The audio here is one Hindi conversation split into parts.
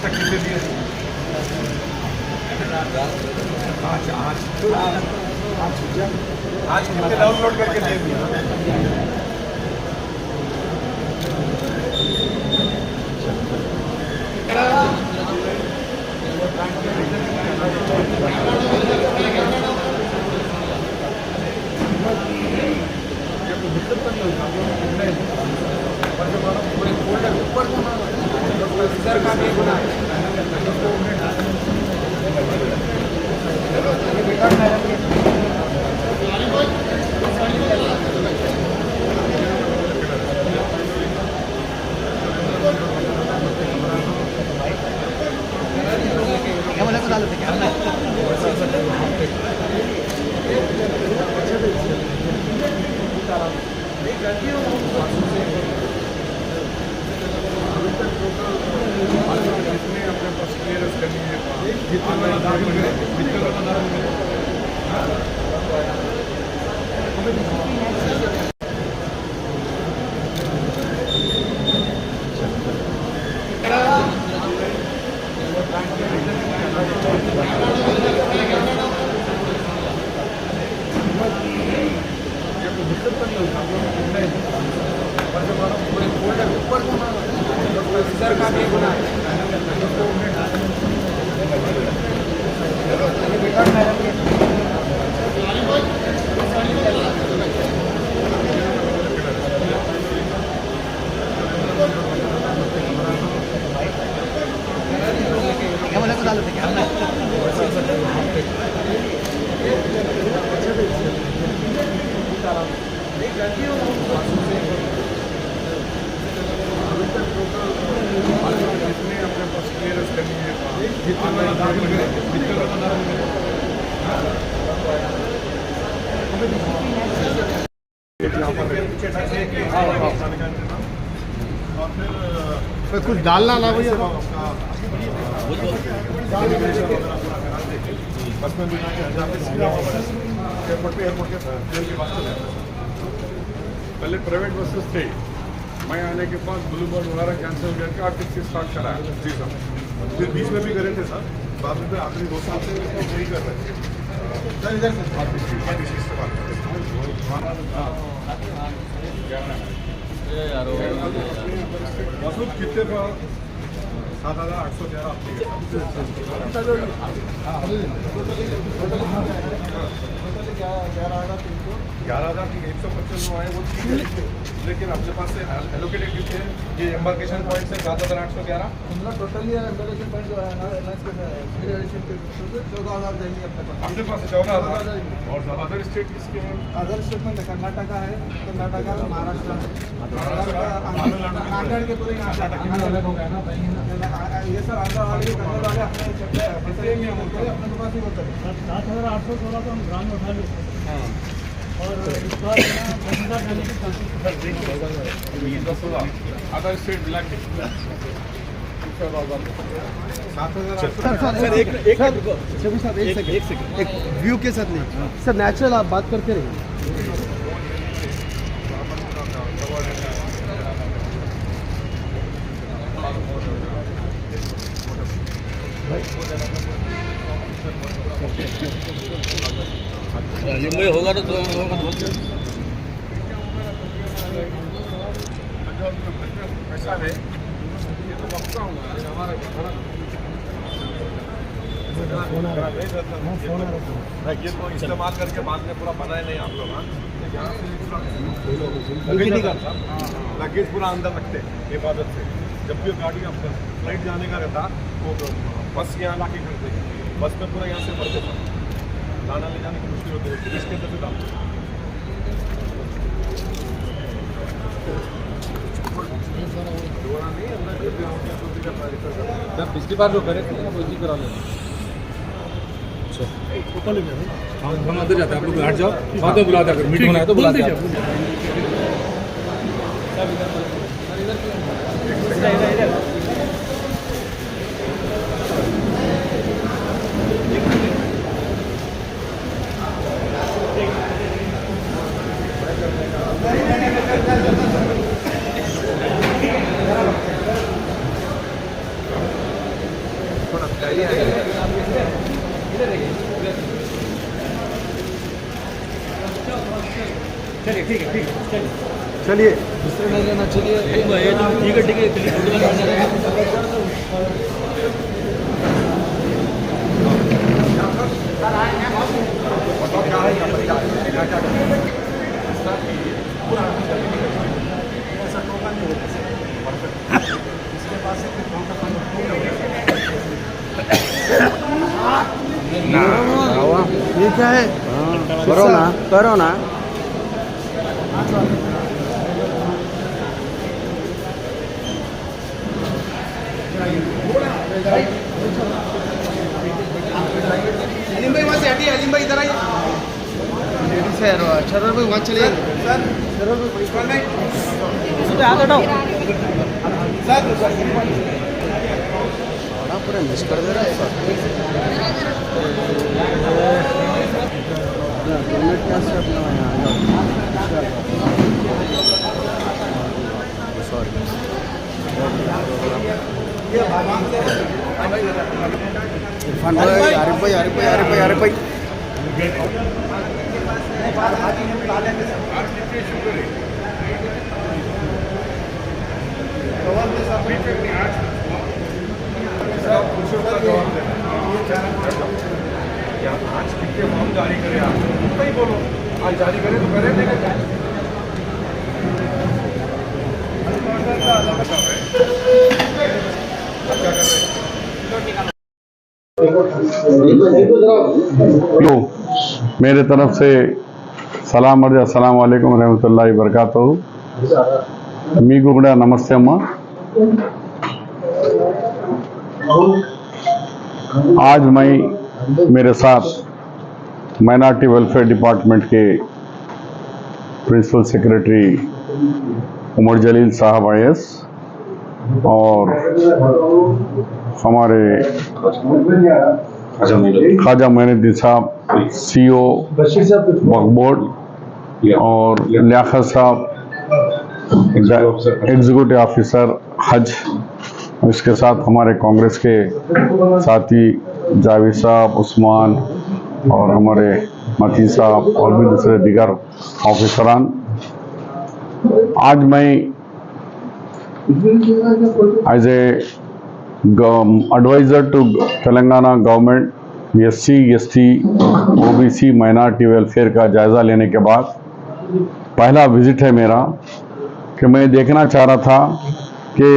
तक कितने दिए? आज कितने डाउनलोड करके दे दिए? सर का भी गुना सर का भी गुना कुछ डालना ना भैया बस में बिना के एयरपोर्ट के पहले प्राइवेट बसेस थे। मैं आने के बाद ब्लू बर्ड वगैरह कैंसिल करके आर्टिस्ट स्टार्ट कराया। जी सर, फिर बीच में भी करे थे सर, बाद में आखिरी 2 साल से वही कर रहे थे। मसूद कितने पर 7,811 आए वो ठीक है, लेकिन अपने पास से एलोकेटेड कितने हैं? ये एम्बार्केशन पॉइंट से 7,811 टोटली एम्बार्केशन पॉइंट जो है ना 14,000 देंगे अपने पास। अपने पास 14,000 और अदर स्टेट किसके हैं? अदर स्टेट में कर्नाटका है, कर्नाटका महाराष्ट्र है, नागालैंड के पूरे यहाँ अलग हो गया ना ये सर आंध्र वाले करने वाले अपने अपने पास ही होता है। 7,816 तो हम ग्राम में उठा लेते हैं और इस बार 10,000 जाने की अदर स्टेट मिला के एक सेकंड एक व्यू के साथ नहीं सर, नेचुरल आप बात करते रहिए। मुंबई होगा तो ऐसा है, ये तो बक्सा होगा हमारा ये तो इस्तेमाल करके बाद में पूरा बनाए नहीं आप लोग। यहाँ से लगेज पूरा अंदर रखते हिफाजत से। जब भी गाड़ी आपका फ्लाइट जाने का रहता वो बस यहाँ ला के करते, बस में पूरा यहाँ से भरते था, दाना ले जाने की मुश्किल होती है, इसके अंदर से डालते। जब पिछली बार जो करे थे वो इसी करा लेना। हम अंदर जाते हैं, आप लोग हट जाओ, बाद में बुलाते हैं, मीटिंग होना है तो बुलाते हैं। चलिए ठीक है चलिए चलिए दूसरे में लेना चलिए ठीक है ये क्या है? करो ना अलीम भाई वहाँ से हटिए, अलीम भाई इधर आइए। सर शरर भाई वहाँ चलिए। सर शरर भाई उसमें हाथ हटाओ पूरा मिस कर दे रहा है कैसे अपना इरफान भाई आरिफ भाई आज कितने फॉर्म जारी करें आप नहीं बोलो आज जारी करें तो करें नहीं करें तो मेरे तरफ से सलाम अर्ज अस्सलाम वालेकुम रहमतुल्लाहि बरकातहू मीकु కూడా नमस्ते अम्मा। आज मैं मेरे साथ माइनॉरिटी वेलफेयर डिपार्टमेंट के प्रिंसिपल सेक्रेटरी उमर जलील साहब IAS और हमारे ख्वाजा मोइनुद्दीन साहब CO वक्फ बोर्ड और लियाकत साहब एग्जीक्यूटिव ऑफिसर हज, इसके साथ हमारे कांग्रेस के साथी जावेद साहब, उस्मान और हमारे मती साहब और भी दूसरे दीगर ऑफिसरान। आज मैं as a adviser to Telangana government SC ST OBC minority welfare का जायज़ा लेने के बाद पहला विज़िट है मेरा कि मैं देखना चाह रहा था कि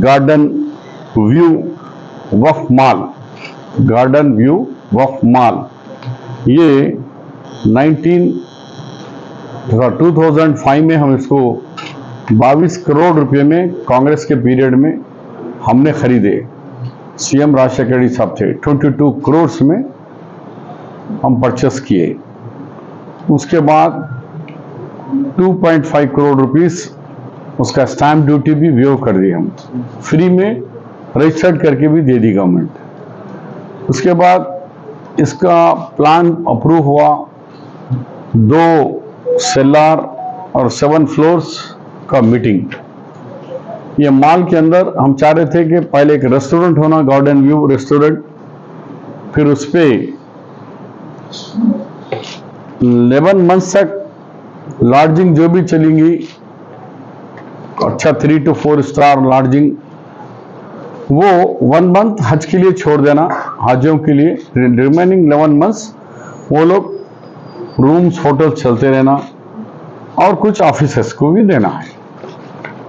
गार्डन व्यू वक्फ माल, गार्डन व्यू वक्फ माल ये 2005 में हम इसको 22 करोड़ रुपए में कांग्रेस के पीरियड में हमने खरीदे। CM राजशेखर रेड्डी साहब थे, 22 करोड़ में हम परचेस किए। उसके बाद 2.5 करोड़ रुपीस उसका स्टैम्प ड्यूटी भी वेव कर दी, हम फ्री में रजिस्टर्ड करके भी दे दी गवर्नमेंट। उसके बाद इसका प्लान अप्रूव हुआ, 2 सेल्लार और 7 फ्लोर्स का मीटिंग। ये मॉल के अंदर हम चाह रहे थे कि पहले एक रेस्टोरेंट होना, गार्डन व्यू रेस्टोरेंट, फिर उस पे 11 मंथ्स तक लॉजिंग जो भी चलेंगी, अच्छा 3 to 4 स्टार लॉजिंग, वो 1 मंथ हज के लिए छोड़ देना, हाजियों के लिए। रिमेनिंग 11 मंथ्स वो लोग रूम्स होटल चलते रहना और कुछ ऑफिसर्स को भी देना है।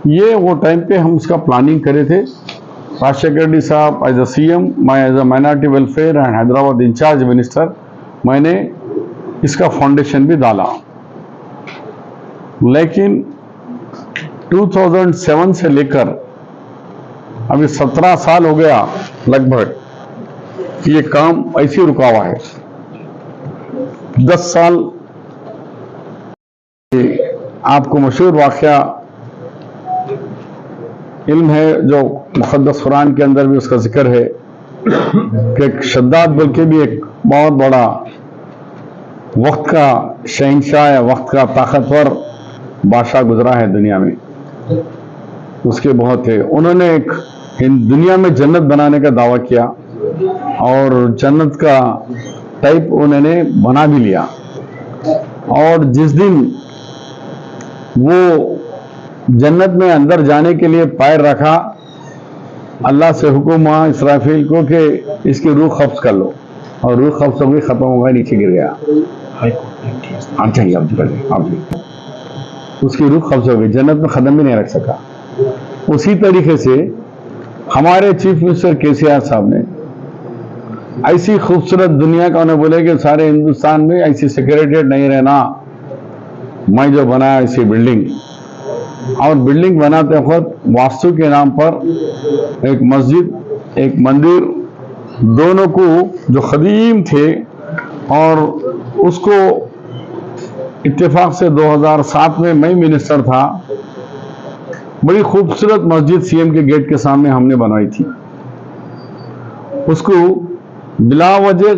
ये वो टाइम पे हम उसका प्लानिंग करे थे। राजशेखर रेड्डी साहब एज अ CM, मैं as a minority welfare and Hyderabad in-charge minister, मैंने इसका फाउंडेशन भी डाला। लेकिन 2007 से लेकर अभी 17 साल हो गया लगभग, ये काम ऐसे रुका हुआ है। 10 साल आपको मशहूर वाक़या इल्म है, जो मुक़द्दस कुरान के अंदर भी उसका जिक्र है कि शद्दाद बल्कि भी एक बहुत बड़ा वक्त का शहंशाह है, वक्त का ताकतवर बादशाह गुजरा है दुनिया में। उसके बहुत है, उन्होंने एक दुनिया में जन्नत बनाने का दावा किया और जन्नत का टाइप उन्होंने बना भी लिया। और जिस दिन वो जन्नत में अंदर जाने के लिए पैर रखा, अल्लाह से हुक्म हुआ इसराफील को कि इसकी रूह कब्ज कर लो, और रूह कब्ज हो गई, खत्म हो गया, नीचे गिर गया। चाहिए आप उसकी रूह कब्ज हो गई, जन्नत में कदम भी नहीं रख सका। उसी तरीके से हमारे चीफ मिनिस्टर केसीआर साहब ने ऐसी खूबसूरत दुनिया का, उन्हें बोले कि सारे हिंदुस्तान में ऐसी सेक्रेटेरिएट नहीं रहना, मैं जो बनाया ऐसी बिल्डिंग, और बिल्डिंग बनाते वक्त वास्तु के नाम पर एक मस्जिद एक मंदिर दोनों को जो कदीम थे, और उसको इत्तेफाक से 2007 में मैं मिनिस्टर था, बड़ी खूबसूरत मस्जिद सीएम के गेट के सामने हमने बनवाई थी। उसको बिला वजह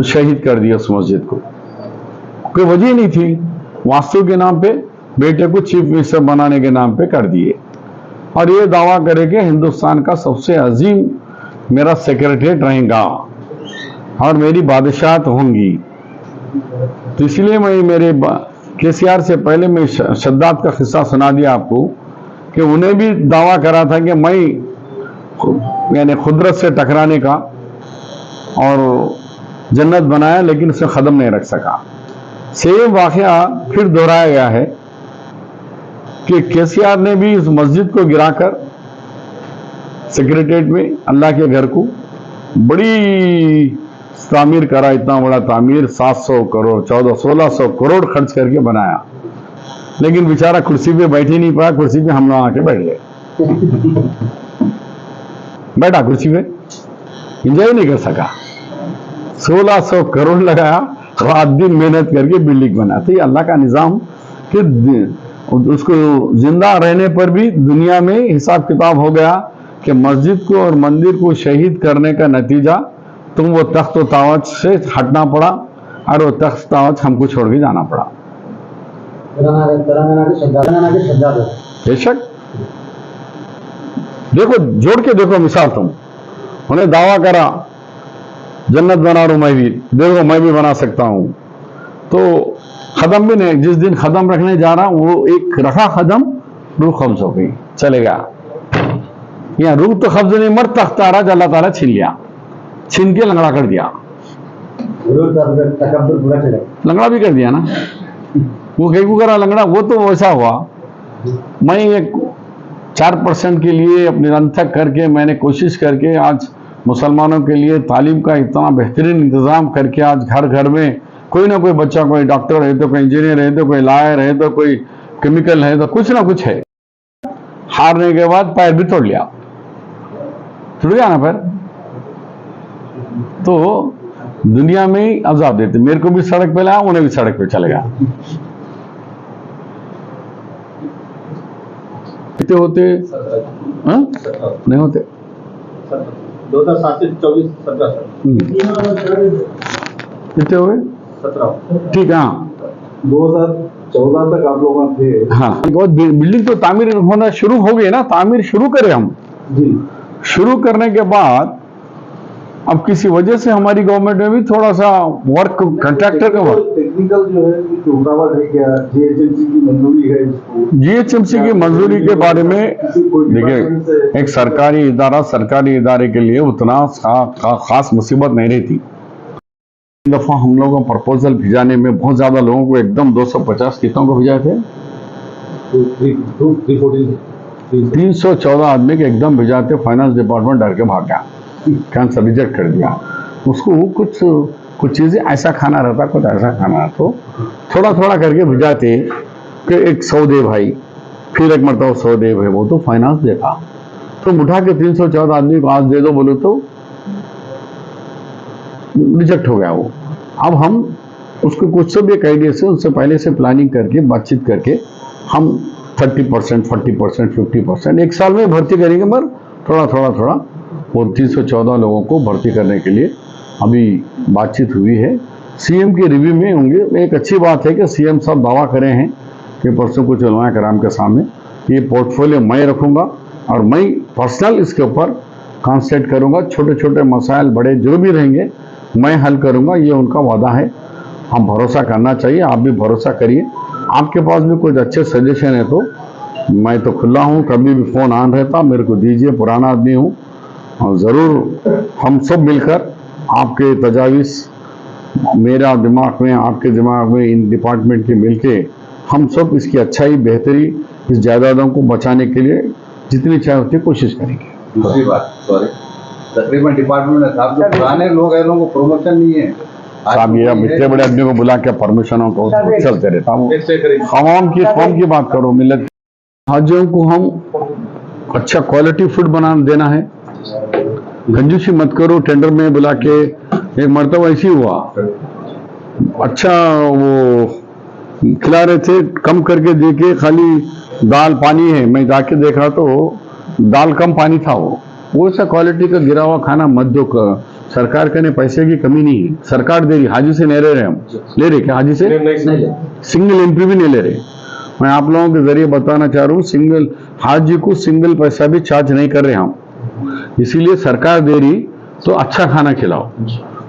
शहीद कर दिया उस मस्जिद को, कोई वजह नहीं थी, वास्तु के नाम पे बेटे को चीफ मिनिस्टर बनाने के नाम पे कर दिए, और ये दावा करे कि हिंदुस्तान का सबसे अजीम मेरा सेक्रेटरीट रहेगा और मेरी बादशाहत होंगी। तो इसलिए मैं मेरे केसीआर से पहले मैं शद्दाद का किस्सा सुना दिया आपको कि उन्हें भी दावा करा था कि मैं यानी कुदरत से टकराने का और जन्नत बनाया, लेकिन उसमें कदम नहीं रख सका। सेम वाकया फिर दोहराया गया है कि केसीआर ने भी इस मस्जिद को गिराकर सेक्रेटरीट में अल्लाह के घर को बड़ी तामीर करा, इतना बड़ा तामीर 700 करोड़ 1600 करोड़ खर्च करके बनाया, लेकिन बेचारा कुर्सी पे बैठ ही नहीं पाया, कुर्सी पे हम लोग आके बैठ गए। बैठा कुर्सी पे, एंजॉय नहीं कर सका। 1600 करोड़ लगाया, रात दिन मेहनत करके बिल्डिंग बना। तो ये अल्लाह का निज़ाम कि उसको जिंदा रहने पर भी दुनिया में हिसाब किताब हो गया कि मस्जिद को और मंदिर को शहीद करने का नतीजा तुम वो तख्त व तावज से हटना पड़ा, और वो तख्त तावज हमको छोड़ के जाना पड़ा। बेशक देखो, जोड़ के देखो मिसाल, तुम उन्हें दावा करा जन्नत बना रहा हूं, मैं भी देखो मैं भी बना सकता हूं, तो कदम भी नहीं, जिस दिन कदम रखने जा रहा वो एक रखा कदम, रूह कब्ज हो गई, चलेगा। यहाँ रूह तो कब्ज नहीं, मर तख्त तारा अल्लाह ताला छीन लिया, छीन के लंगड़ा कर दिया, लंगड़ा भी कर दिया ना। वो कहीं करा लंगड़ा, वो तो वैसा हुआ। मैं एक 4% के लिए अपने रंथक करके मैंने कोशिश करके आज मुसलमानों के लिए तालीम का इतना बेहतरीन इंतजाम करके आज घर घर में कोई ना कोई बच्चा, कोई डॉक्टर है तो कोई इंजीनियर है तो कोई लॉयर है तो कोई केमिकल है तो कुछ ना कुछ है। हारने के बाद पैर भी तोड़ लिया, टूट गया ना पैर। तो दुनिया में ही अजाब देते, मेरे को भी सड़क पे लाया, उन्हें भी सड़क पे चले गया। कितने होते नहीं होते 2007 से 24 17 कितने हुए 17 ठीक है। हाँ 2014 तक आप लोग थे। हाँ बिल्डिंग तो तामीर होना शुरू हो गई ना, तामीर शुरू करें हम जी। शुरू करने के बाद अब किसी वजह से हमारी गवर्नमेंट में भी थोड़ा सा वर्क कंट्रैक्टर का वर्क टेक्निकल जो है रुकावट है क्या? जीएचएमसी की मंजूरी है इसको? जीएचएमसी की मंजूरी के बारे में देखिए, एक सरकारी इदारे के लिए उतना खास मुसीबत नहीं रहती। दफा हम लोगों को प्रपोजल भिजाने में बहुत ज्यादा लोगों को, एकदम 250 कितनों को भिजाए थे, 314 आदमी के एकदम भिजाते, फाइनेंस डिपार्टमेंट डर के भाग गया, कैंसर रिजेक्ट कर दिया उसको। कुछ चीजें ऐसा खाना रहता, कुछ ऐसा खाना, तो थोड़ा थोड़ा करके भिजाते कि एक 100 दे भाई, फिर एक मरतबा 100 दे भाई, वो तो फाइनेंस देखा तो उठा के 314 आदमी को आज दे दो बोले तो रिजेक्ट हो गया वो। अब हम उसको कुछ सब एक आइडिया से उससे पहले से प्लानिंग करके बातचीत करके हम 30%, 40%, 50% एक साल में भर्ती करेंगे, मगर थोड़ा वो 314 लोगों को भर्ती करने के लिए अभी बातचीत हुई है। सीएम के रिव्यू में होंगे। एक अच्छी बात है कि सीएम साहब दावा करे हैं कि परसों कुछ उलमा कराम के सामने ये पोर्टफोलियो मैं रखूंगा और मैं पर्सनल इसके ऊपर कॉन्सेंट्रेट करूंगा। छोटे छोटे मसाइल बड़े जो भी रहेंगे मैं हल करूंगा, ये उनका वादा है। हम भरोसा करना चाहिए, आप भी भरोसा करिए। आपके पास भी कुछ अच्छे सजेशन है तो मैं तो खुला हूँ, कभी भी फ़ोन ऑन रहता, मेरे को दीजिए, पुराना आदमी हूँ। और ज़रूर हम सब मिलकर आपके तजावीज़ मेरा दिमाग में, आपके दिमाग में, इन डिपार्टमेंट के मिलके हम सब इसकी अच्छाई बेहतरी इस जायदादों को बचाने के लिए जितनी चाहे उतनी कोशिश करेंगे। दूसरी बात, सॉरी, तकरीबन डिपार्टमेंट में साहब जो पुराने लोग हैं, लोगों को प्रमोशन नहीं है। साहब ये अब इतने बड़े आदमी को बुला के परमिशनों को चलते रहता हूँ। आवाम की कौम की बात करो, मिलत हाजियों को हम अच्छा क्वालिटी फूड बना देना है। कंजूसी मत करो, टेंडर में बुला के। एक मरतबा ऐसी हुआ, अच्छा वो खिला रहे थे, कम करके देके खाली दाल पानी है। मैं जाके देखा तो दाल कम पानी था। वो ऐसा क्वालिटी का गिरा हुआ खाना मत दो। सरकार के ने पैसे की कमी नहीं है, सरकार दे रही। हाजी से नहीं ले रहे, हम ले रहे क्या? हाजी से सिंगल एंट्री भी नहीं ले रहे। मैं आप लोगों के जरिए बताना चाह रहा हूँ, सिंगल हाजी को सिंगल पैसा भी चार्ज नहीं कर रहे हम। इसीलिए सरकार दे रही तो अच्छा खाना खिलाओ।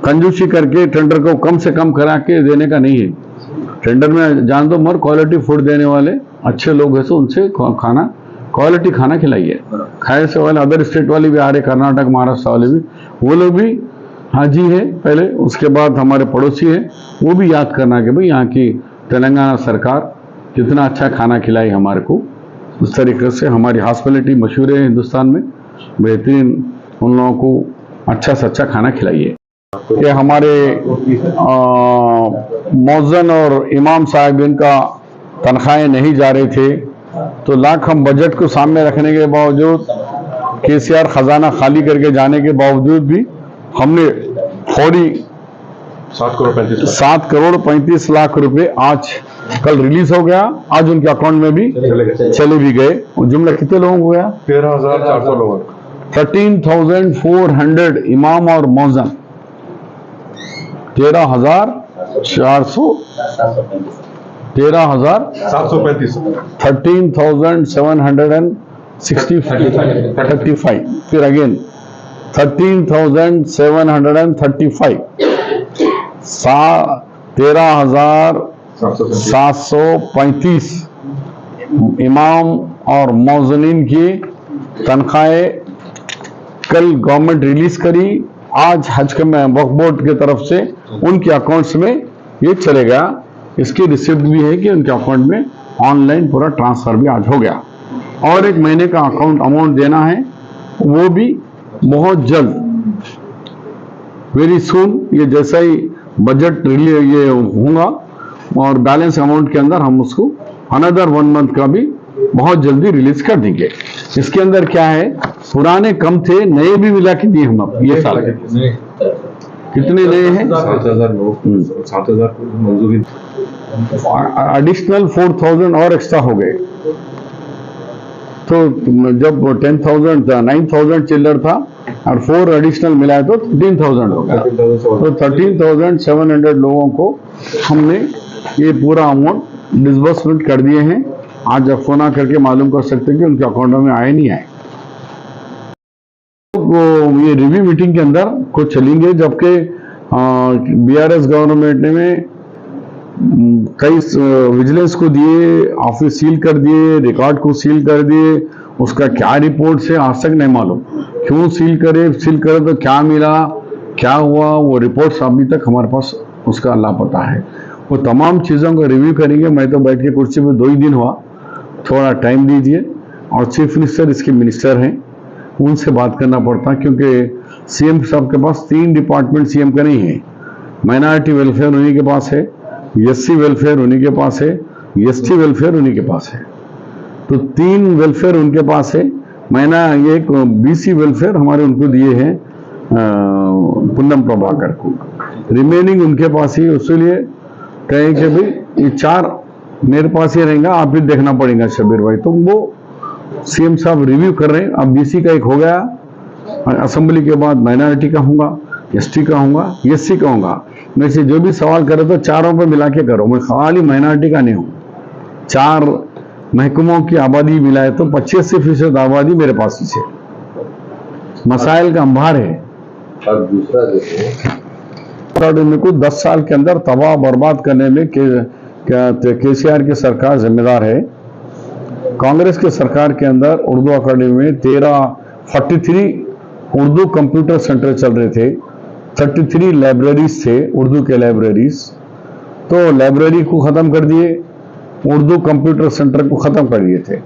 कंजूसी करके टेंडर को कम से कम करा के देने का नहीं है। टेंडर में जान दो मर, क्वालिटी फूड देने वाले अच्छे लोग हैं तो उनसे खाना, क्वालिटी खाना खिलाइए। खाए से वाले अदर स्टेट वाले भी आ रहे, कर्नाटक महाराष्ट्र वाले भी, वो लोग भी हाजी है पहले, उसके बाद हमारे पड़ोसी है, वो भी याद करना कि भाई यहाँ की तेलंगाना सरकार कितना अच्छा खाना खिलाई हमारे को। उस तरीके से हमारी हॉस्पिटलिटी मशहूर है हिंदुस्तान में, बेहतरीन उन लोगों को अच्छा से अच्छा खाना खिलाइए। ये हमारे मौज़न और इमाम साहब इनका तनख्वाहें नहीं जा रहे थे, तो लाख हम बजट को सामने रखने के बावजूद, केसीआर खजाना खाली करके जाने के बावजूद भी हमने फौरी 7 करोड़ 35 लाख रुपए आज कल रिलीज हो गया। आज उनके अकाउंट में भी चले भी गए। जुमला कितने लोगों को गया? 13,400 लोग। 13,400 इमाम और मौज़न, 13,400 13,735 13,735 फिर अगेन 13,735 13,735 इमाम और मौज़नीन की तनख्वाहें कल गवर्नमेंट रिलीज करी। आज हज के वक्फ बोर्ड की तरफ से उनके अकाउंट्स में ये चलेगा। इसकी रिसिप्ट भी है कि उनके अकाउंट में ऑनलाइन पूरा ट्रांसफर भी आज हो गया। और एक महीने का अकाउंट अमाउंट देना है, वो भी बहुत जल्द, वेरी सून। ये जैसा ही बजट ये होगा और बैलेंस अमाउंट के अंदर हम उसको अनदर 1 मंथ का भी बहुत जल्दी रिलीज कर देंगे। इसके अंदर क्या है, पुराने कम थे, नए भी मिला के दिए हम अब ये साल। कितने नए हैं? 7,000 लोग, 7,000 मंजूरी, एडिशनल 4,000 और एक्स्ट्रा हो गए। तो जब 10,000 9,000 चिल्लर था और 4 एडिशनल मिलाए तो 13,000 हो गया। तो 13,700 लोगों को हमने ये पूरा अमाउंट डिसबर्समेंट कर दिए हैं। आज आप फोन करके मालूम कर सकते हैं कि उनके अकाउंट में आए नहीं आए। तो ये रिव्यू मीटिंग के अंदर कुछ चलेंगे, जबकि बीआरएस गवर्नमेंट ने कई विजिलेंस को दिए, ऑफिस सील कर दिए, रिकॉर्ड को सील कर दिए। उसका क्या रिपोर्ट से आज तक नहीं मालूम, क्यों सील करे तो क्या मिला, क्या हुआ, वो रिपोर्ट्स अभी तक हमारे पास उसका लापता है। वो तमाम चीज़ों को रिव्यू करेंगे। मैं तो बैठ के कुर्सी पे 2 ही दिन हुआ, थोड़ा टाइम दीजिए। और चीफ मिनिस्टर इसके मिनिस्टर हैं, उनसे बात करना पड़ता, क्योंकि सीएम साहब के पास 3 डिपार्टमेंट सीएम का नहीं है। माइनॉरिटी वेलफेयर उन्हीं के पास है, एससी वेलफेयर उन्हीं के पास है, एसटी वेलफेयर उन्हीं के पास है। तो 3 वेलफेयर उनके पास है। एक बीसी वेलफेयर हमारे उनको दिए हैं पुन्नम प्रभाकर को, रिमेनिंग उनके पास ही। इसलिए कहें कि भाई ये 4 मेरे पास ही रहेगा, आप भी देखना पड़ेगा शबीर भाई। तो वो सीएम साहब रिव्यू कर रहे हैं। अब बीसी का एक हो गया, असेंबली के बाद माइनॉरिटी का होगा, एसटी का होगा, एससी का होगा। मेरे से जो भी सवाल करे तो चारों पे मिला के करो, मैं खाली माइनॉरिटी का नहीं हूँ। 4 महकमों की आबादी मिलाए तो 85% आबादी मेरे पास ही है। मसाइल का अंबार है। और दूसरा देखो, अकेडमी को 10 साल के अंदर तबाह बर्बाद करने में केसीआर की सरकार जिम्मेदार है। कांग्रेस की सरकार के अंदर उर्दू अकेडमी में 43 उर्दू कंप्यूटर सेंटर चल रहे थे, 33 लाइब्रेरीज थे, उर्दू के लाइब्रेरीज। तो लाइब्रेरी को ख़त्म कर दिए, उर्दू कंप्यूटर सेंटर को ख़त्म कर दिए थे।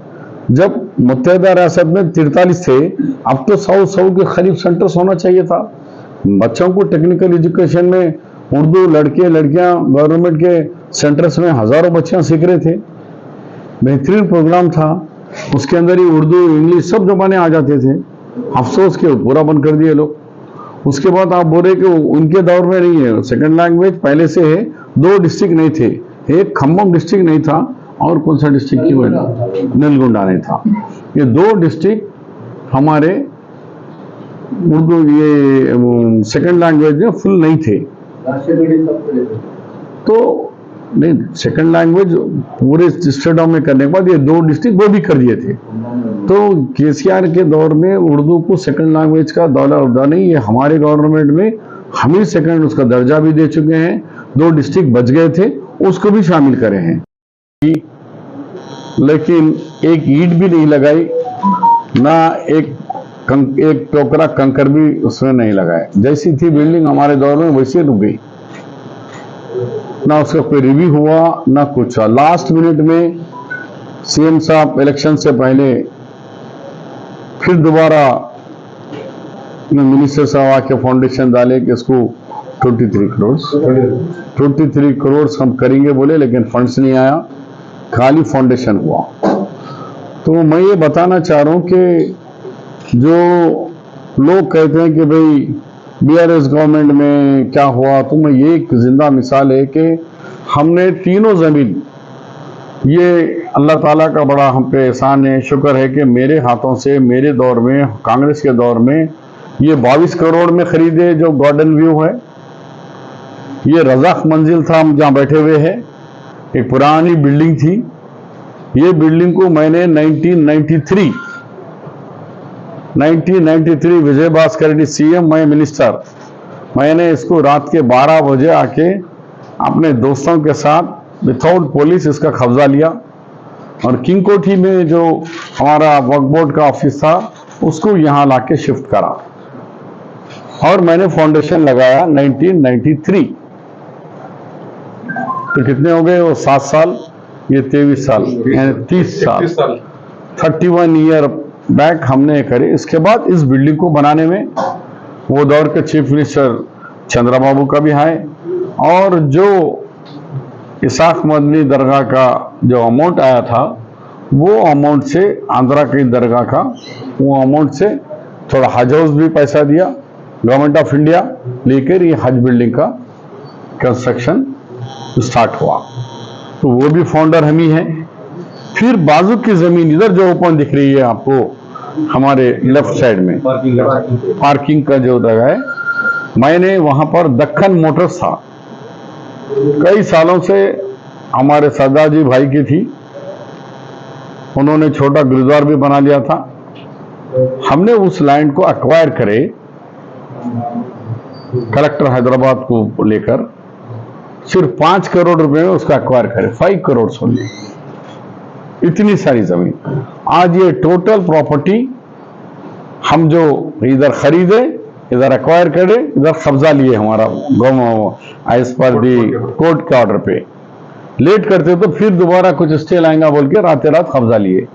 जब मुत्तहिदा रियासत में 43 थे, अब तो 100 के करीब सेंटर्स होना चाहिए था। बच्चों को टेक्निकल एजुकेशन में उर्दू लड़के लड़कियां गवर्नमेंट के सेंटर्स में हज़ारों बच्चियां सीख रहे थे। बेहतरीन प्रोग्राम था, उसके अंदर ही उर्दू इंग्लिश सब ज़बानें आ जाते थे। अफसोस के पूरा बंद कर दिए लोग। उसके बाद आप बोल रहे कि उनके दौर में नहीं है, सेकंड लैंग्वेज पहले से है। 2 डिस्ट्रिक्ट नहीं थे, एक खम्मम डिस्ट्रिक्ट नहीं था और कौन सा डिस्ट्रिक्ट की नलगोंडा नहीं था। ये 2 डिस्ट्रिक्ट हमारे उर्दू ये सेकंड लैंग्वेज में फुल नहीं थे। तो नहीं, सेकंड लैंग्वेज पूरे स्टेटों में करने के बाद ये 2 डिस्ट्रिक्ट वो भी कर दिए थे। तो केसीआर के दौर में उर्दू को सेकंड लैंग्वेज का दर्जा नहीं, ये हमारे गवर्नमेंट में हम ही सेकंड उसका दर्जा भी दे चुके हैं। 2 डिस्ट्रिक्ट बच गए थे, उसको भी शामिल करे हैं, लेकिन एक ईंट भी नहीं लगाई, ना एक टोकरा कंकर भी उसमें नहीं लगाया। जैसी थी बिल्डिंग हमारे दौर में वैसे रुक गई, ना उसका कोई रिव्यू हुआ ना कुछ। लास्ट मिनट में सीएम साहब इलेक्शन से पहले फिर दोबारा मिनिस्टर साहब आके फाउंडेशन डाले कि इसको 23 करोड़ हम करेंगे बोले, लेकिन फंड्स नहीं आया, खाली फाउंडेशन हुआ। तो मैं ये बताना चाह रहा हूं कि जो लोग कहते हैं कि भाई बीआरएस गवर्नमेंट में क्या हुआ, तो मैं ये एक जिंदा मिसाल है कि हमने तीनों जमीन, ये अल्लाह ताला का बड़ा हम पे एहसान है, शुक्र है कि मेरे हाथों से मेरे दौर में, कांग्रेस के दौर में ये 22 करोड़ में खरीदे जो गार्डन व्यू है। ये रज़ाक मंजिल था, हम जहाँ बैठे हुए हैं, एक पुरानी बिल्डिंग थी। ये बिल्डिंग को मैंने 1993 विजय भास्कर रेड्डी सीएम, मैं मिनिस्टर, मैंने इसको रात के 12 बजे आके अपने दोस्तों के साथ विथआउट पुलिस इसका कब्जा लिया और किंग कोठी में जो हमारा वक्फ बोर्ड का ऑफिस था उसको यहाँ लाके शिफ्ट करा और मैंने फाउंडेशन लगाया 1993। तो कितने हो गए वो 7 साल, ये 23 साल, यानी 30 साल, 31 ईयर बैक हमने करे। इसके बाद इस बिल्डिंग को बनाने में वो दौर के चीफ मिनिस्टर चंद्रबाबू का भी है, और जो इसाक मदनी दरगाह का जो अमाउंट आया था वो अमाउंट से, आंध्रा की दरगाह का वो अमाउंट से थोड़ा हज हाउस भी पैसा दिया गवर्नमेंट ऑफ इंडिया लेकर, ये हज बिल्डिंग का कंस्ट्रक्शन स्टार्ट हुआ। तो वो भी फाउंडर हम ही हैं। फिर बाजू की जमीन इधर जो ओपन दिख रही है आपको हमारे लेफ्ट साइड में, पार्किंग का जो जगह है, मैंने वहां पर दक्कन मोटर्स था, कई सालों से हमारे सरदार जी भाई की थी, उन्होंने छोटा गुरुद्वार भी बना लिया था। हमने उस लैंड को एक्वायर करे कलेक्टर हैदराबाद को लेकर, सिर्फ 5 करोड़ रुपए में उसका एक्वायर करे, 5 करोड़ सोने, इतनी सारी जमीन। आज ये टोटल प्रॉपर्टी हम जो इधर खरीदे, इधर एक्वायर करे, इधर कब्जा लिए हमारा एज पर दी कोर्ट के ऑर्डर पे। लेट करते तो फिर दोबारा कुछ स्टे लाएंगा बोल के रात कब्जा लिए।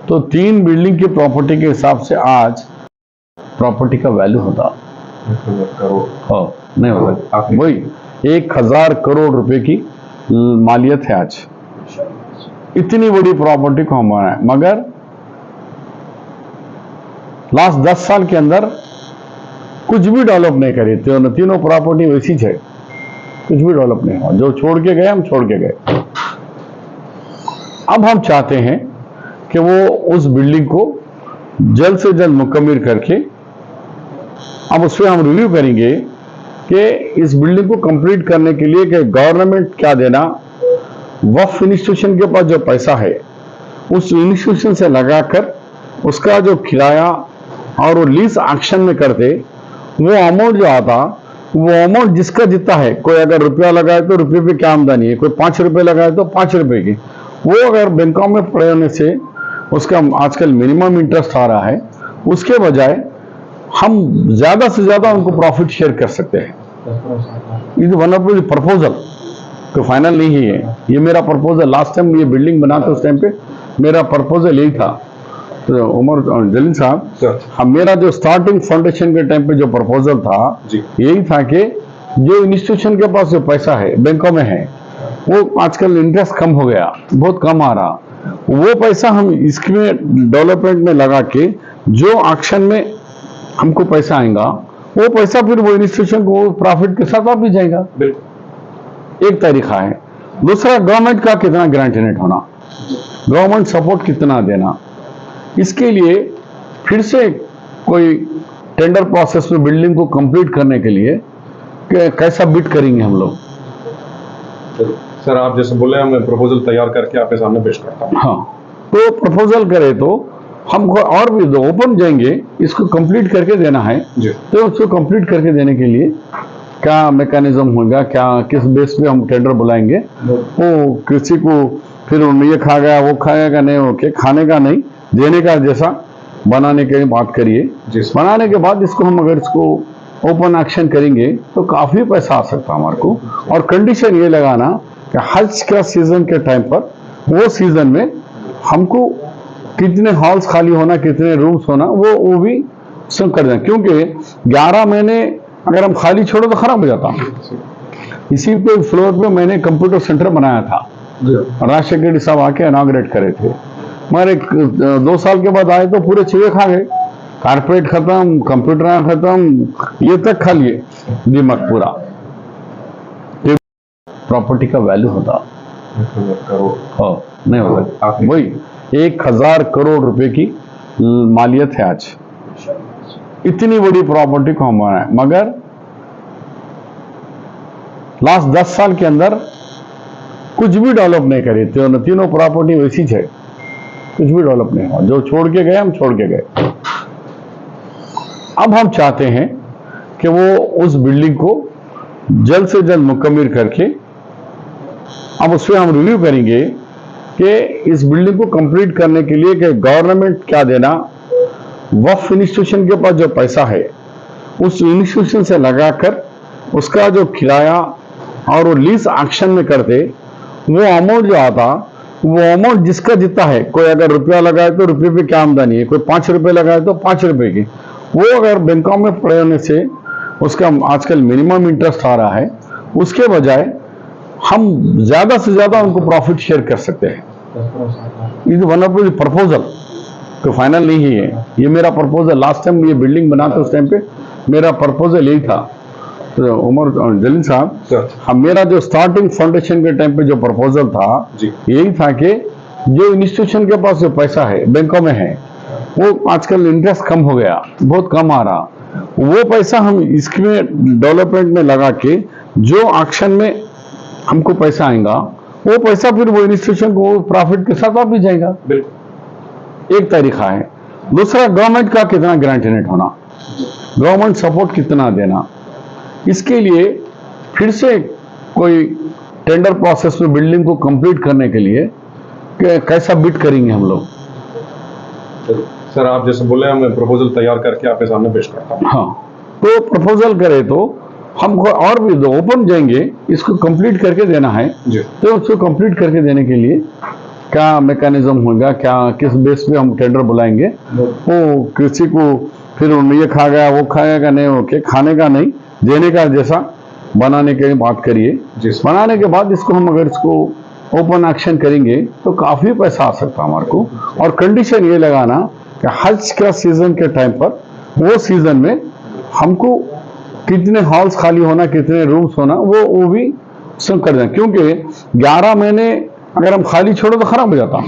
तो 3 बिल्डिंग की प्रॉपर्टी के हिसाब से आज प्रॉपर्टी का वैल्यू होता नहीं होता, वही 1000 करोड़ रुपए की मालियत है आज। इतनी बड़ी प्रॉपर्टी को हम बनाए, मगर लास्ट 10 साल के अंदर कुछ भी डेवलप नहीं करी। तीनों प्रॉपर्टी वैसी है, कुछ भी डेवलप नहीं हुआ। जो छोड़ के गए हम छोड़ के गए। अब हम चाहते हैं कि वो उस बिल्डिंग को जल्द से जल्द मुकम्मल करके, अब उस पर हम रिव्यू करेंगे कि इस बिल्डिंग को कंप्लीट करने के लिए कि गवर्नमेंट क्या देना, वक्फ इंस्टीट्यूशन के पास जो पैसा है उस इंस्टीट्यूशन से लगाकर उसका जो किराया और वो लीज एक्शन में करते, वो अमाउंट जो आता, वो अमाउंट जिसका जितना है, कोई अगर रुपया लगाए तो रुपये पे क्या आमदनी है, कोई 5 रुपये लगाए तो 5 रुपये की, वो अगर बैंकों में पड़े होने से उसका आजकल मिनिमम इंटरेस्ट आ रहा है, उसके बजाय हम ज्यादा से ज्यादा उनको प्रॉफिट शेयर कर सकते हैं। Is one of the proposal, तो फाइनल नहीं है ये मेरा प्रपोजल। लास्ट टाइम ये बिल्डिंग बनाते उस टाइम पे मेरा प्रपोजल यही था। तो उमर जलील साहब, हम मेरा जो स्टार्टिंग फाउंडेशन के टाइम पे जो प्रपोजल था यही था कि जो इंस्टीट्यूशन के पास जो पैसा है बैंकों में है, वो आजकल इंटरेस्ट कम हो गया, बहुत कम आ रहा, वो पैसा हम इसमें डेवलपमेंट में लगा के जो एक्शन में हमको पैसा आएगा, वो पैसा फिर वो इंस्टीट्यूशन को प्रॉफिट के साथ वापस जाएगा। एक तरीका है। दूसरा, गवर्नमेंट का कितना ग्रांटेड होना, गवर्नमेंट सपोर्ट कितना देना, इसके लिए फिर से कोई टेंडर प्रोसेस में बिल्डिंग को कंप्लीट करने के लिए कैसा बिड करेंगे हम लोग। सर आप जैसे बोले, मैं प्रपोजल तैयार करके आपके सामने पेश करता हूँ। हाँ, तो प्रपोजल करे तो हमको और भी दो ओपन जाएंगे, इसको कंप्लीट करके देना है जी। तो उसको कंप्लीट करके देने के लिए क्या मैकेनिज्म होगा, क्या किस बेस पे हम टेंडर बुलाएंगे, वो किसी को फिर ये खा गया वो खाएगा नहीं, ओके खाने का नहीं देने का, जैसा बनाने की बात करिए। बनाने के बाद इसको हम अगर इसको ओपन एक्शन करेंगे तो काफी पैसा आ सकता है हमारे को। और कंडीशन ये लगाना कि हज का सीजन के टाइम पर, वो सीजन में हमको कितने हॉल्स खाली होना, कितने रूम्स होना, वो भी सब कर दें, क्योंकि 11 महीने अगर हम खाली छोड़ो तो खराब हो जाता। इसी पे फ्लोर पे मैंने कंप्यूटर सेंटर बनाया था, राजशेखर रेड्डी साहब आके इनॉग्रेट करे थे, मगर 2 साल के बाद आए तो पूरे चूहे खा गए, कारपेट खत्म, कंप्यूटर खत्म, ये तक खा लिए दिमाग पूरा। प्रॉपर्टी का वैल्यू होता नहीं होता, वही 1000 करोड़ रुपए की मालियत है आज। इतनी बड़ी प्रॉपर्टी को हम बनाए, मगर लास्ट 10 साल के अंदर कुछ भी डेवलप नहीं करे, तीनों प्रॉपर्टी वैसी है, कुछ भी डेवलप नहीं हुआ। जो छोड़ के गए हम छोड़ के गए। अब हम चाहते हैं कि वो उस बिल्डिंग को जल्द से जल्द मुकम्मल करके, अब उस पर हम रिव्यू करेंगे कि इस बिल्डिंग को कंप्लीट करने के लिए कि गवर्नमेंट क्या देना, वक्फ इंस्टीट्यूशन के पास जो पैसा है उस इंस्टीट्यूशन से लगाकर उसका जो किराया और वो लीज एक्शन में करते, वो अमाउंट जो आता, वो अमाउंट जिसका जितना है, कोई अगर रुपया लगाए तो रुपये पे क्या आमदनी है, कोई 5 रुपये लगाए तो 5 रुपये की, वो अगर बैंकों में पड़े होने से उसका आजकल मिनिमम इंटरेस्ट आ रहा है, उसके बजाय हम ज्यादा से ज्यादा उनको प्रॉफिट शेयर कर सकते हैं। Is one of the proposal, तो फाइनल नहीं है ये मेरा प्रपोजल। लास्ट टाइम ये बिल्डिंग बनाते उस टाइम पे मेरा प्रपोजल यही था। तो उमर जलील साहब, हम मेरा जो स्टार्टिंग फाउंडेशन के टाइम पे जो प्रपोजल था यही था कि जो इंस्टीट्यूशन के पास जो पैसा है बैंकों में है, वो आजकल इंटरेस्ट कम हो गया, बहुत कम आ रहा, वो पैसा हम इसमें डेवलपमेंट में लगा के जो एक्शन में हमको पैसा आएगा, वो पैसा फिर वो इंस्टीट्यूशन को प्रॉफिट के साथ वापस जाएगा। एक तरीका है। दूसरा, गवर्नमेंट का कितना ग्रांटेड होना, गवर्नमेंट सपोर्ट कितना देना, इसके लिए फिर से कोई टेंडर प्रोसेस में बिल्डिंग को कंप्लीट करने के लिए कैसा बिड करेंगे हम लोग। सर आप जैसे बोले, मैं प्रपोजल तैयार करके आपके सामने पेश करता हूँ। हाँ, तो प्रपोजल करे तो हमको और भी दो ओपन जाएंगे, इसको कंप्लीट करके देना है जी। तो उसको कंप्लीट करके देने के लिए क्या मैकेनिज्म होगा, क्या किस बेस पे हम टेंडर बुलाएंगे, वो किसी को फिर ये खा गया वो खाएगा नहीं, ओके खाने का नहीं देने का, जैसा बनाने की बात करिए। बनाने के बाद इसको हम अगर इसको ओपन एक्शन करेंगे तो काफी पैसा आ सकता है हमारे को। और कंडीशन ये लगाना कि हज का सीजन के टाइम पर, वो सीजन में हमको कितने हॉल्स खाली होना, कितने रूम्स होना, वो भी सब कर दें, क्योंकि 11 महीने अगर हम खाली छोड़ो तो खराब हो जाता।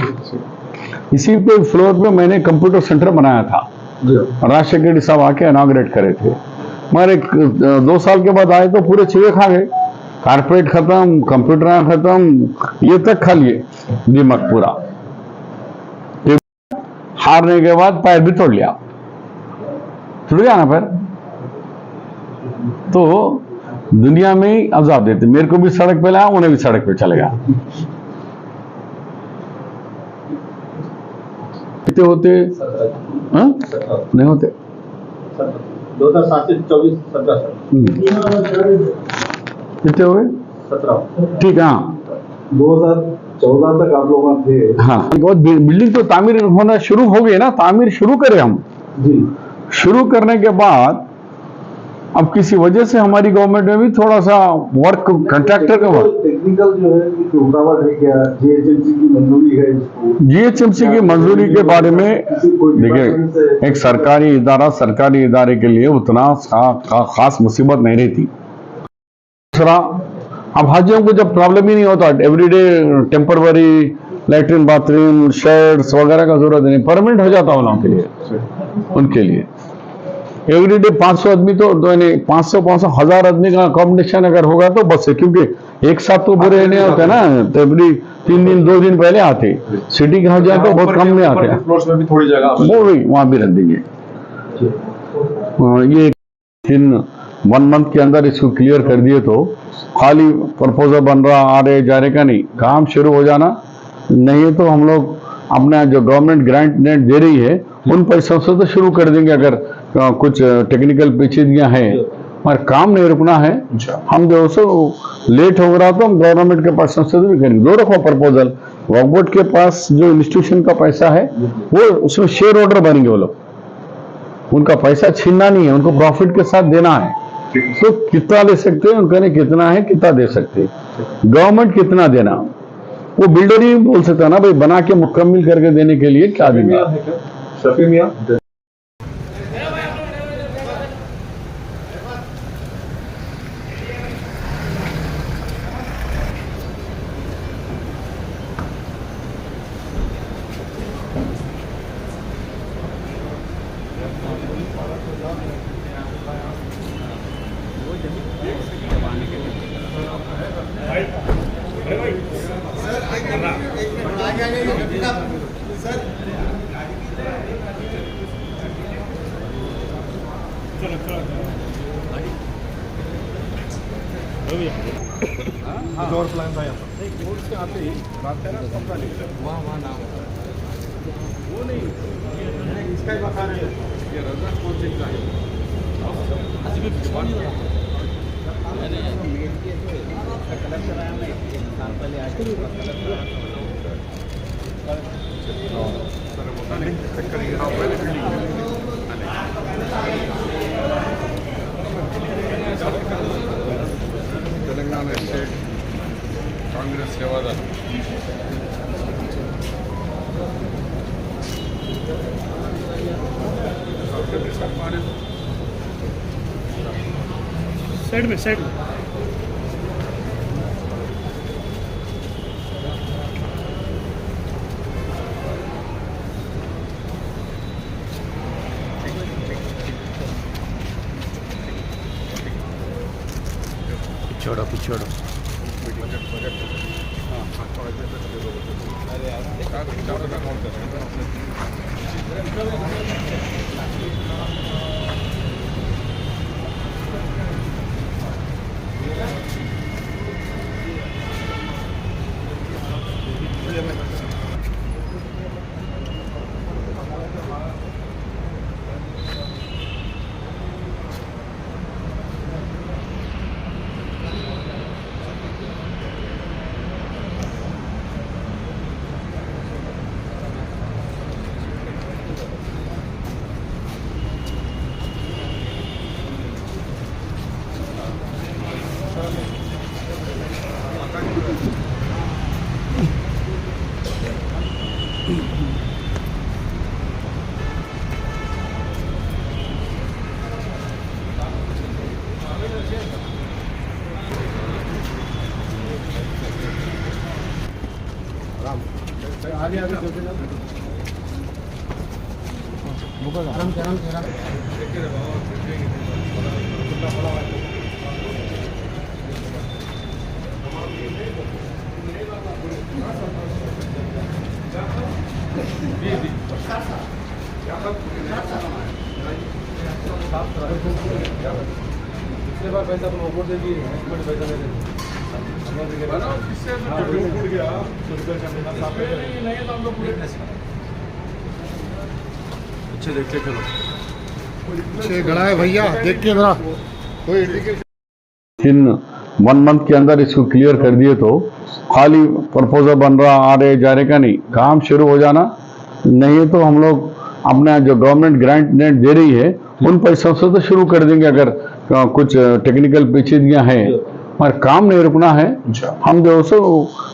इसी पे फ्लोर पे मैंने कंप्यूटर सेंटर बनाया था, राजशेखर रेड्डी साहब आके इनॉग्रेट करे थे, मगर 2 साल के बाद आए तो पूरे चूहे खा गए, कारपेट खत्म, कंप्यूटर खत्म, ये तक खा लिए दिमाग पूरा। हारने के बाद पैर भी तोड़ लिया। छुट गया ना फिर। तो दुनिया में ही अजाब देते, मेरे को भी सड़क पे लाया, उन्हें भी सड़क पे चले गया। कितने होते हाँ? नहीं होते 2007 से 24 17 कितने हो गए 17 ठीक है। हाँ 2014 तक आप लोग थे। हाँ बिल्डिंग तो तामीर होना शुरू हो गई ना, तामीर शुरू करें हम। जी शुरू करने के बाद अब किसी वजह से हमारी गवर्नमेंट में भी थोड़ा सा वर्क कॉन्ट्रैक्टर का वर्क, टेक्निकल जो है कि रुकावट है क्या, जीएचएमसी की मंजूरी है इसको, जीएचएमसी की मंजूरी के बारे में देखिए, एक सरकारी इदारे के लिए उतना खास मुसीबत नहीं रहती। दूसरा, अब हाजियों को जब प्रॉब्लम ही नहीं होता, everyday temporary latrine bathroom shades वगैरह का जरूरत नहीं, परमानेंट हो जाता उनके लिए एवरीडे 500 आदमी तो 500 1000 आदमी का अकोमोडेशन अगर होगा तो बस है, क्योंकि एक साथ तो पूरे नहीं होते ना, तो एवरी 3 दिन 2 दिन पहले आते। सिटी कहाँ जाए तो बहुत कम में आते हैं, फ्लोर्स में भी थोड़ी जगह वो भी वहां भी रख देंगे। ये 1 मंथ के अंदर इसको क्लियर कर दिए तो खाली प्रपोजल बन रहा आ रहे जा रहे का नहीं, काम शुरू हो जाना। नहीं तो हम लोग अपना जो गवर्नमेंट ग्रांट दे रही है उन पैसों से तो शुरू कर देंगे, अगर कुछ टेक्निकल पेचीदगियां हैं, पर काम नहीं रुकना है। हम जो सो लेट हो रहा तो हम गवर्नमेंट के पास संसद भी करेंगे, दो रखो प्रपोजल। वक्फ बोर्ड के पास जो इंस्टीट्यूशन का पैसा है वो उसमें शेयर होल्डर बनेंगे वो लोग, उनका पैसा छीनना नहीं है, उनको प्रॉफिट के साथ देना है। तो कितना ले सकते हैं, उनका नहीं कितना है कितना दे सकते, गवर्नमेंट कितना देना, वो बिल्डर ही बोल सकता है ना भाई, बना के मुकम्मल करके देने के लिए क्या देंगे। शफी मियां और प्लान था यहाँ पर कोर्ट से आते ही रात का कपड़ा निकला वहाँ नाम वो नहीं, इसका ही बता रहे हैं ये रजा कोचिंग का है। तेलंगाना स्टेट कांग्रेस सेवादल साइड में साइड में पिछोड़ो जी पिछले बार पैसा तुम ऊपर दे दिए, इस बार पैसा दे देंगे। इससे टूट गया तो रिपेयर करने का साफ है। नहीं है तो हम लोग पूरे अच्छे देख के चलो। पीछे गड़ा है भैया, देख के जरा कोई इंडिकेशन। इन 1 मंथ के अंदर इसको क्लियर कर दिए तो खाली प्रपोजल बन रहा आ रहे जा रहे का नहीं, काम शुरू हो जाना। नहीं तो हम लोग अपना जो गवर्नमेंट ग्रांट नेट दे रही है उन पैसों से तो शुरू कर देंगे। अगर कुछ टेक्निकल पेचीदगियां हैं और काम नहीं रुकना है, हम जो सो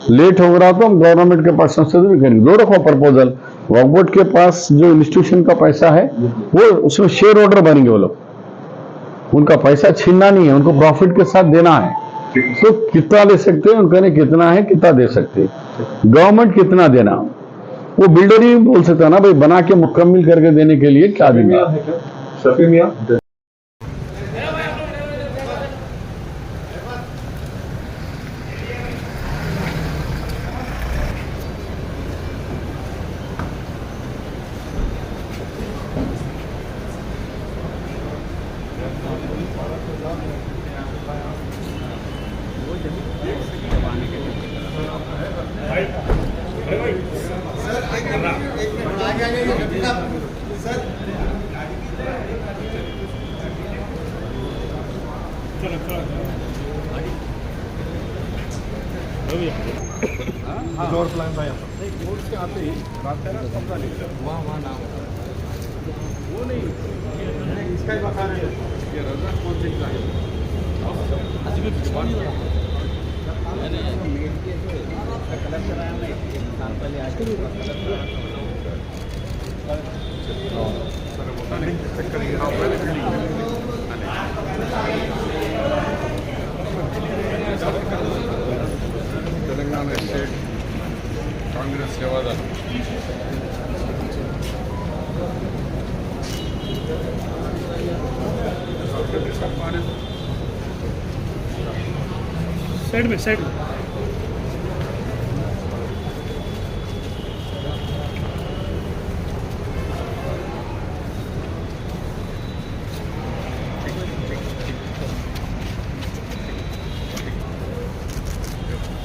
लेट हो रहा तो हम गवर्नमेंट के पास से भी करेंगे। दो रखो प्रपोजल, वक्फ बोर्ड के पास जो इंस्टीट्यूशन का पैसा है वो उसमें शेयर होल्डर बनेंगे वो लोग, उनका पैसा छीनना नहीं है, उनको प्रॉफिट के साथ देना है। तो कितना दे सकते हैं उनका, नहीं कितना है कितना दे सकते हैं, गवर्नमेंट कितना देना वो बिल्डर ही बोल सकता है ना भाई, बना के मुकम्मल करके देने के लिए क्या देंगे। शफी मियां और प्लान था यहाँ पर बोर्ड से आते ही रास्ते ना कमरा लिखा वहाँ नाम वो नहीं इसका ही बता रहे हैं ये रजा कौन से का तेलंगाना स्टेट कांग्रेस सेवादल साइड में साइड में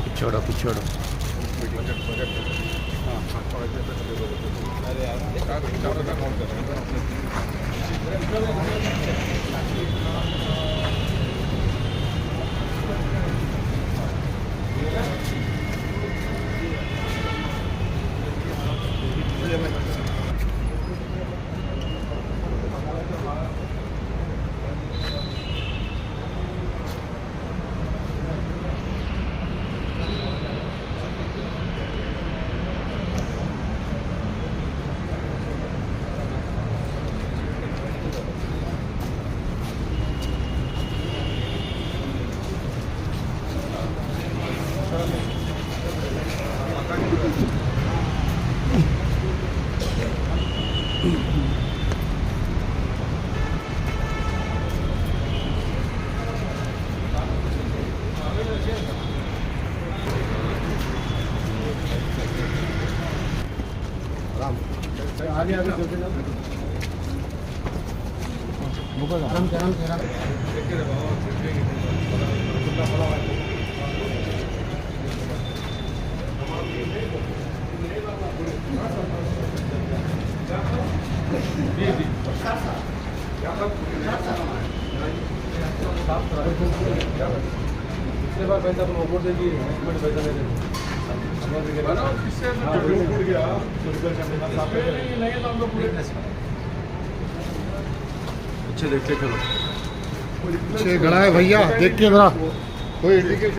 पिछोड़ो पिछोड़ो आगे आगे चलते जाओ आराम से आराम से आराम पिछले बार पैसा तुम ऊपर दे दिए, इस बार पैसा दे देंगे। इससे टूट गया तो रिपेयर करने का साफ है। नहीं है तो हम लोग पूरे अच्छे देख के चलो। पीछे गड़ा है भैया, देख के जरा कोई इंडिकेशन।